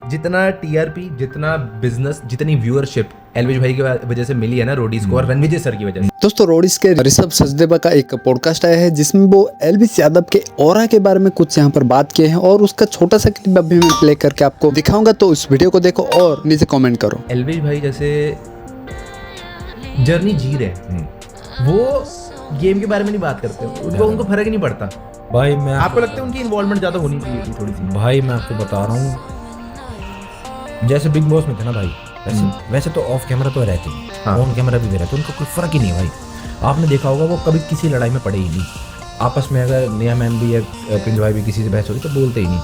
जितना टीआरपी, जितना बिजनेस, जितनी व्यूअरशिप एल्विश भाई की वजह से मिली है ना रोडीज को, और रणविजय सर की वजह से। दोस्तों रोडीज के ऋषभ सचदेवा का एक पॉडकास्ट आया है जिसमें वो एल्विश यादव के ऑरा के बारे में कुछ यहाँ पर बात किए हैं और उसका छोटा सा क्लिप अभी मैं प्ले करके आपको दिखाऊंगा, तो उस वीडियो को देखो और नीचे कमेंट करो। एल्विश भाई जैसे जर्नी जी रहे हैं, वो गेम के बारे में नहीं बात करते, उनको फर्क ही नहीं पड़ता। भाई मैं आपको लगता है उनकी इन्वॉल्वमेंट ज्यादा होनी चाहिए थी थोड़ी सी? भाई मैं आपको बता रहा हूँ, जैसे बिग बॉस में थे ना भाई, वैसे तो ऑफ कैमरा तो रहते हैं, हाँ। ऑन कैमरा भी रहते, उनको कोई फर्क ही नहीं है भाई। आपने देखा होगा वो कभी किसी लड़ाई में पड़े ही नहीं। आपस में अगर नेहा मैम भी या प्रिंस भाई भी किसी से बहस हो रही तो बोलते ही नहीं,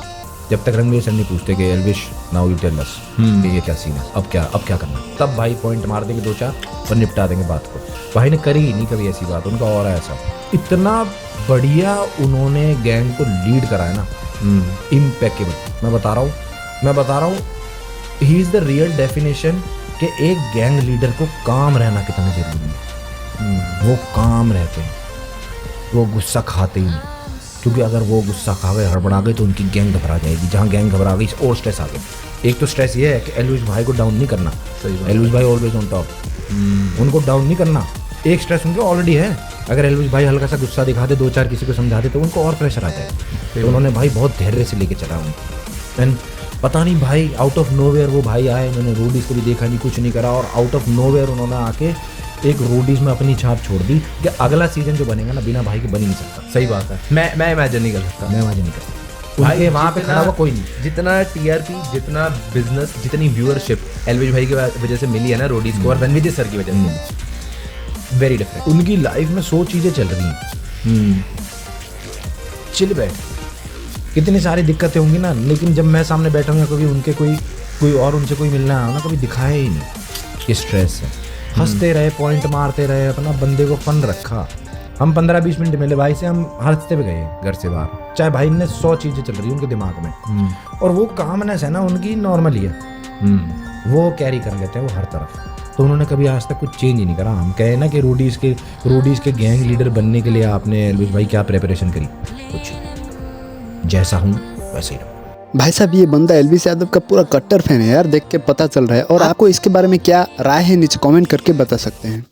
जब तक रणवीर सर नहीं पूछते कि Elvish now you tell us कि ये क्या सीन है, अब क्या करना है, तब भाई पॉइंट मार देंगे 2-4 और निपटा देंगे बात को। भाई ने करी ही नहीं कभी ऐसी बात, उनका और ऐसा इतना बढ़िया उन्होंने गैंग को लीड करा है ना, इम्पेकेबल। मैं बता रहा हूँ he is the real definition कि एक गैंग लीडर को काम रहना कितना जरूरी है। वो काम रहते हैं, वो गुस्सा खाते ही नहीं, क्योंकि अगर वो गुस्सा खा गए, हड़बड़ा गए तो उनकी गैंग घबरा जाएगी। जहाँ गैंग घबरा गई और स्ट्रेस आ गया। एक तो स्ट्रेस ये है कि एल्विश भाई को डाउन नहीं करना, एल्विश भाई ऑलवेज ऑन टॉप, उनको डाउन नहीं करना। एक स्ट्रेस उनको ऑलरेडी है, अगर एल्विश भाई हल्का सा गुस्सा दिखाते, 2-4 किसी को समझाते तो उनको और प्रेशर आ जाए। तो उन्होंने भाई बहुत धैर्य से लेके चला उनको। एंड पता नहीं भाई आउट ऑफ नोवेयर वो भाई आए, उन्होंने रोडीज को भी देखा नहीं, कुछ नहीं करा, और आउट ऑफ नोवेयर उन्होंने आके एक रोडीज में अपनी छाप छोड़ दी कि अगला सीजन जो बनेगा ना बिना भाई के बन ही नहीं सकता। सही बात है, मैं इमेजिन नहीं कर सकता। भाई वहाँ पे खड़ा हुआ कोई नहीं। जितना टीआरपी, जितना बिजनेस, जितनी व्यूअरशिप एल्विश भाई की वजह से मिली है ना रोडीज को, और रणविजय सर की वजह से, वेरी डिफरेंट। उनकी लाइफ में 100 चीजें चल रही हैं, चिल बैठ, कितनी सारी दिक्कतें होंगी ना, लेकिन जब मैं सामने बैठूंगा कभी उनके कोई और उनसे कोई मिलना आया ना, कभी दिखाया ही नहीं कि स्ट्रेस है। हंसते रहे, पॉइंट मारते रहे, अपना बंदे को फन रखा। हम 15-20 मिनट मिले भाई से, हम हंसते हुए गए घर से बाहर, चाहे भाई ने 100 चीज़ें चल रही उनके दिमाग में, और वो कामनेस है ना उनकी नॉर्मल ही है, वो कैरी कर लेते हैं वो हर तरफ। तो उन्होंने कभी आज तक कुछ चेंज ही नहीं करा। हम कहे ना कि रोडीज के गैंग लीडर बनने के लिए आपने एल्विश भाई क्या प्रिपरेशन करी? कुछ, जैसा हूँ वैसे ही रहूँ। भाई साहब ये बंदा एल्विश यादव का पूरा कट्टर फैन है यार, देख के पता चल रहा है। और आपको इसके बारे में क्या राय है नीचे कमेंट करके बता सकते हैं।